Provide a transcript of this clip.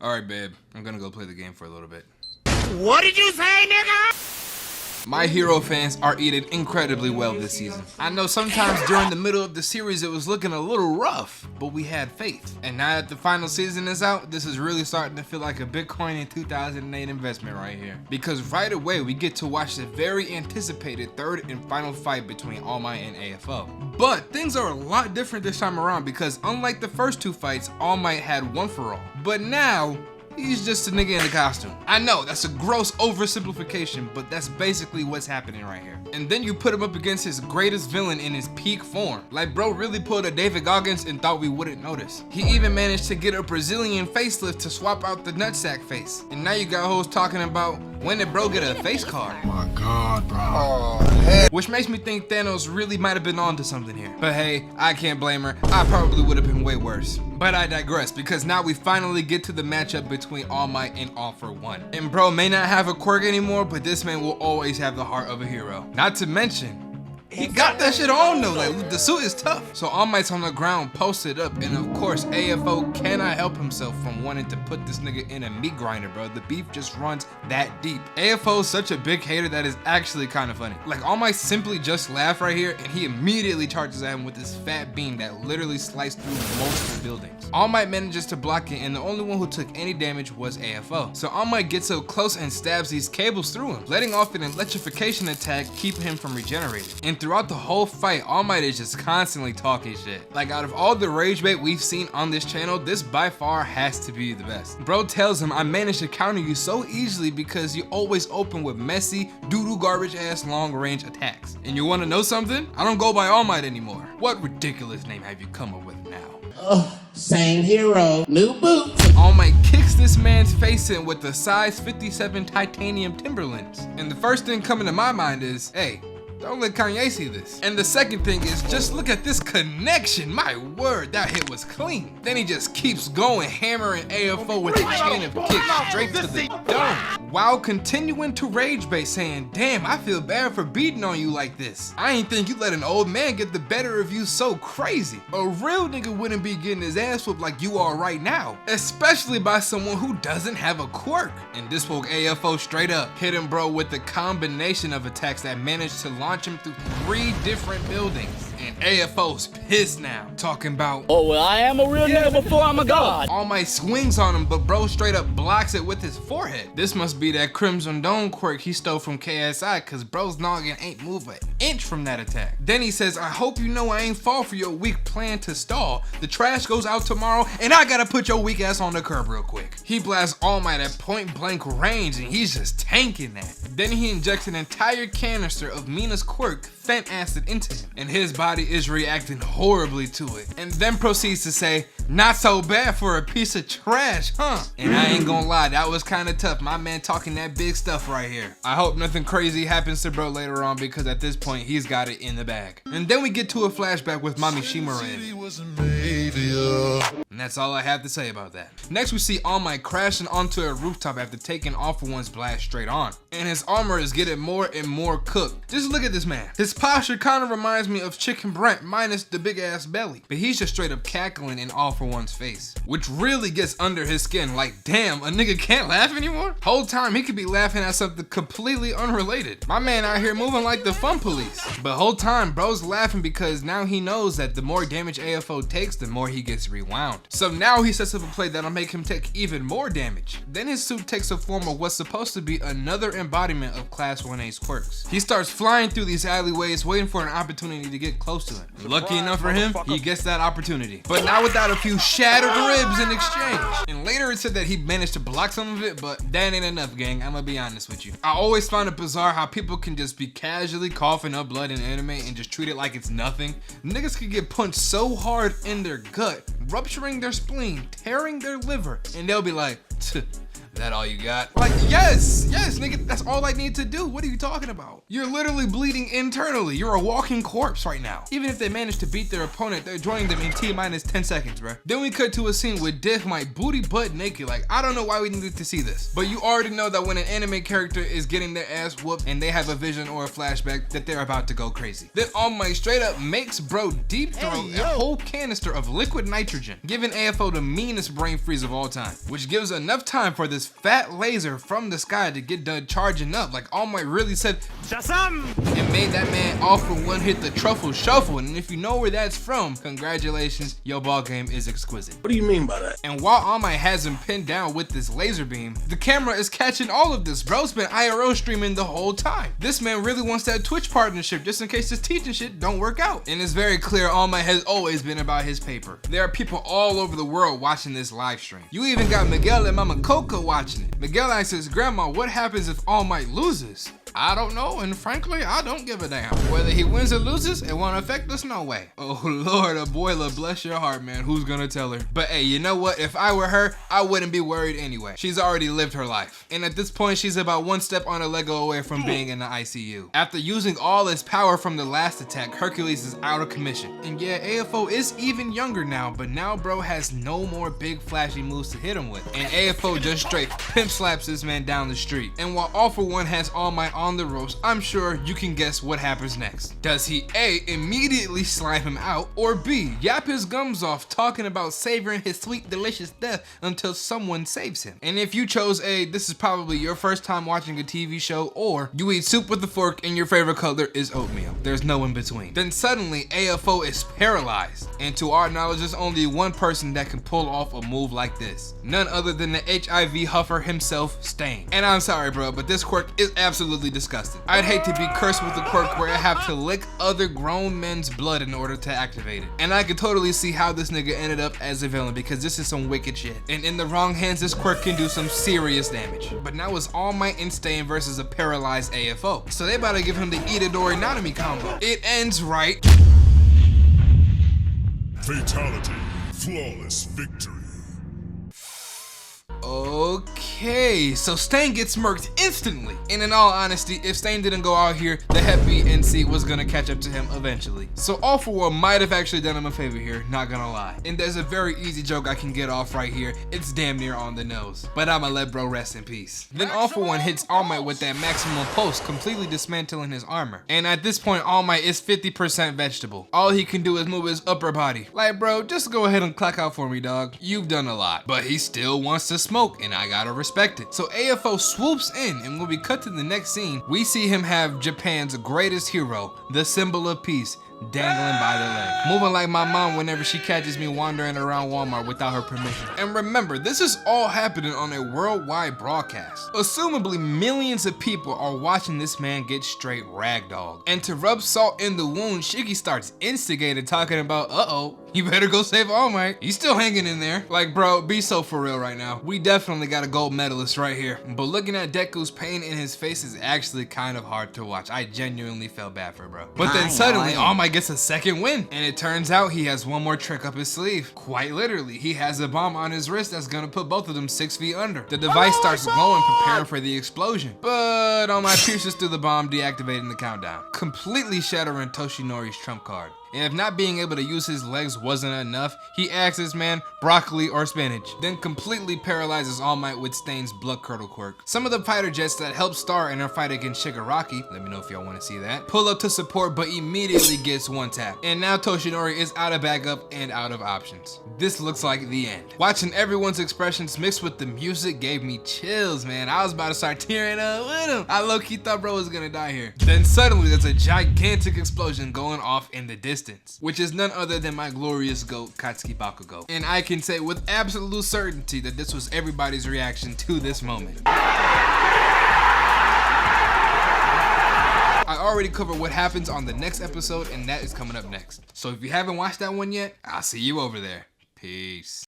Alright, babe. I'm gonna go play the game for a little bit. What did you say, nigga? My hero fans are eating incredibly well this season. I know sometimes during the middle of the series it was looking a little rough, but we had faith. And now that the final season is out, this is really starting to feel like a Bitcoin in 2008 investment right here. Because right away we get to watch the very anticipated third and final fight between All Might and AFO. But things are a lot different this time around because unlike the first two fights, All Might had one for all. But now, he's just a nigga in a costume. I know, that's a gross oversimplification, but that's basically what's happening right here. And then you put him up against his greatest villain in his peak form. Like bro really pulled a David Goggins and thought we wouldn't notice. He even managed to get a Brazilian facelift to swap out the nutsack face. And now you got hoes talking about when did bro get a face card? Oh my god, bro. Oh, which makes me think Thanos really might have been onto something here. But hey, I can't blame her. I probably would have been way worse. But I digress because now we finally get to the matchup between All Might and All For One. And bro may not have a quirk anymore, but this man will always have the heart of a hero. Not to mention, he got that shit on though, like the suit is tough. So All Might's on the ground posted up, and of course AFO cannot help himself from wanting to put this nigga in a meat grinder, bro. The beef just runs that deep. AFO is such a big hater that is actually kind of funny. Like All Might simply just laughed right here, and he immediately charges at him with this fat beam that literally sliced through multiple buildings. All Might manages to block it, and the only one who took any damage was AFO. So All Might gets up close and stabs these cables through him, letting off an electrification attack, keeping him from regenerating. And throughout the whole fight, All Might is just constantly talking shit. Like out of all the rage bait we've seen on this channel, this by far has to be the best. Bro tells him, I managed to counter you so easily because you always open with messy, doo-doo garbage ass long range attacks. And you wanna know something? I don't go by All Might anymore. What ridiculous name have you come up with now? Oh, same hero, new boots. All Might kicks this man's face in with the size 57 titanium Timberlands. And the first thing coming to my mind is, hey, don't let Kanye see this. And the second thing is, just look at this connection. My word, that hit was clean. Then he just keeps going, hammering AFO with a chain of kicks straight to the dome, while continuing to rage bait, saying, damn, I feel bad for beating on you like this. I ain't think you let an old man get the better of you so crazy. A real nigga wouldn't be getting his ass whooped like you are right now, especially by someone who doesn't have a quirk. And this woke AFO straight up, hit him bro with the combination of attacks that managed to launch him through 3 different buildings. And AFO's pissed now, talking about, oh well, I am a real nigga before I'm a god. All Might swings on him, but bro straight up blocks it with his forehead. This must be that Crimson Dome quirk he stole from KSI, cause bro's noggin ain't move an inch from that attack. Then he says, I hope you know I ain't fall for your weak plan to stall. The trash goes out tomorrow and I gotta put your weak ass on the curb real quick. He blasts All Might at point blank range and he's just tanking that. Then he injects an entire canister of Mina's quirk, Fent acid, into him, and his body is reacting horribly to it, and then proceeds to say, not so bad for a piece of trash, huh? And I ain't gonna lie, that was kind of tough. My man talking that big stuff right here. I hope nothing crazy happens to bro later on, because at this point he's got it in the bag. And then we get to a flashback with Mommy Shimura in it. And that's all I have to say about that. Next we see All Might crashing onto a rooftop after taking All For One's blast straight on, and his armor is getting more and more cooked. Just look at this man. His posture kind of reminds me of Chicken Brent minus the big ass belly, but he's just straight up cackling in All For One's face, which really gets under his skin. Like damn, a nigga can't laugh anymore? Whole time he could be laughing at something completely unrelated. My man out here moving like the fun police, but whole time bro's laughing because now he knows that the more damage AFO takes, the more he gets rewound. So now he sets up a play that'll make him take even more damage. Then his suit takes a form of what's supposed to be another embodiment of Class 1A's quirks. He starts flying through these alleyways waiting for an opportunity to get close to him. Lucky enough for him, he gets that opportunity, but not without a few shattered ribs in exchange. And later it said that he managed to block some of it, but that ain't enough, gang. I'm gonna be honest with you. I always find it bizarre how people can just be casually coughing up blood in anime and just treat it like it's nothing. Niggas could get punched so hard in their gut, rupturing their spleen, tearing their liver, and they'll be like, That all you got? Like, yes, nigga, that's all I need to do. What are you talking about? You're literally bleeding internally. You're a walking corpse right now. Even if they manage to beat their opponent, they're joining them in T-minus 10 seconds, bro. Then we cut to a scene with Diff my booty butt naked. Like, I don't know why we needed to see this, but you already know that when an anime character is getting their ass whooped and they have a vision or a flashback, that they're about to go crazy. Then All Might straight up makes bro deep throat a whole canister of liquid nitrogen, giving AFO the meanest brain freeze of all time, which gives enough time for this fat laser from the sky to get done charging up. Like All Might really said Shazam! And made that man all for one hit the truffle shuffle. And if you know where that's from, congratulations, your ball game is exquisite. What do you mean by that? And while All Might has him pinned down with this laser beam, the camera is catching all of this. Bro's been IRL streaming the whole time. This man really wants that Twitch partnership just in case this teaching shit don't work out. And it's very clear All Might has always been about his paper. There are people all over the world watching this live stream. You even got Miguel and Mama Coco watching it. Miguel asks his grandma, what happens if All Might loses? I don't know, and frankly, I don't give a damn. Whether he wins or loses, it won't affect us no way. Oh Lord, Abuela, bless your heart, man. Who's gonna tell her? But hey, you know what? If I were her, I wouldn't be worried anyway. She's already lived her life. And at this point, she's about one step on a Lego away from being in the ICU. After using all his power from the last attack, Hercules is out of commission. And yeah, AFO is even younger now, but now bro has no more big flashy moves to hit him with. And AFO just straight pimp slaps this man down the street. And while All For One has All Might on the ropes, I'm sure you can guess what happens next. Does he A, immediately slime him out, or B, yap his gums off talking about savoring his sweet delicious death until someone saves him? And if you chose A, this is probably your first time watching a TV show, or you eat soup with a fork and your favorite color is oatmeal. There's no in between. Then suddenly AFO is paralyzed, and to our knowledge there's only one person that can pull off a move like this. None other than the HIV huffer himself, Stain. And I'm sorry bro, but this quirk is absolutely disgusting. I'd hate to be cursed with a quirk where I have to lick other grown men's blood in order to activate it. And I could totally see how this nigga ended up as a villain, because this is some wicked shit. And in the wrong hands, this quirk can do some serious damage. But now it's All Might and Stain versus a paralyzed AFO. So they about to give him the Itadori Nanami combo. It ends right. Fatality. Flawless victory. Okay, so Stain gets murked instantly. And in all honesty, if Stain didn't go out here, the Hep B NC was gonna catch up to him eventually. So All For One might have actually done him a favor here, not gonna lie. And there's a very easy joke I can get off right here. It's damn near on the nose, but I'ma let bro rest in peace. Then All For One hits All Might with that maximum pulse, completely dismantling his armor. And at this point, All Might is 50% vegetable. All he can do is move his upper body. Like bro, just go ahead and clock out for me, dog. You've done a lot. But he still wants to smoke, and I gotta respect it. So AFO swoops in, and when we cut to the next scene, we see him have Japan's greatest hero, the symbol of peace, dangling by the leg. Moving like my mom whenever she catches me wandering around Walmart without her permission. And remember, this is all happening on a worldwide broadcast. Assumably millions of people are watching this man get straight ragdolled. And to rub salt in the wound, Shiggy starts instigating, talking about, uh-oh, you better go save All Might. He's still hanging in there. Like bro, be so for real right now. We definitely got a gold medalist right here. But looking at Deku's pain in his face is actually kind of hard to watch. I genuinely felt bad for bro. But then suddenly All Might gets a second win, and it turns out he has one more trick up his sleeve. Quite literally, he has a bomb on his wrist that's gonna put both of them 6 feet under. The device starts glowing, preparing for the explosion, but All Might pierces through the bomb, deactivating the countdown, completely shattering Toshinori's trump card. And if not being able to use his legs wasn't enough, he asks this man broccoli or spinach, then completely paralyzes All Might with Stain's blood curdle quirk. Some of the fighter jets that helped Star in her fight against Shigaraki, let me know if y'all want to see that, pull up to support but immediately gets one tap. And now Toshinori is out of backup and out of options. This looks like the end. Watching everyone's expressions mixed with the music gave me chills, man. I was about to start tearing up with him. I low-key thought bro was gonna die here. Then suddenly there's a gigantic explosion going off in the distance, which is none other than my glorious GOAT, Katsuki Bakugo. And I can say with absolute certainty that this was everybody's reaction to this moment. I already covered what happens on the next episode, and that is coming up next. So if you haven't watched that one yet, I'll see you over there. Peace.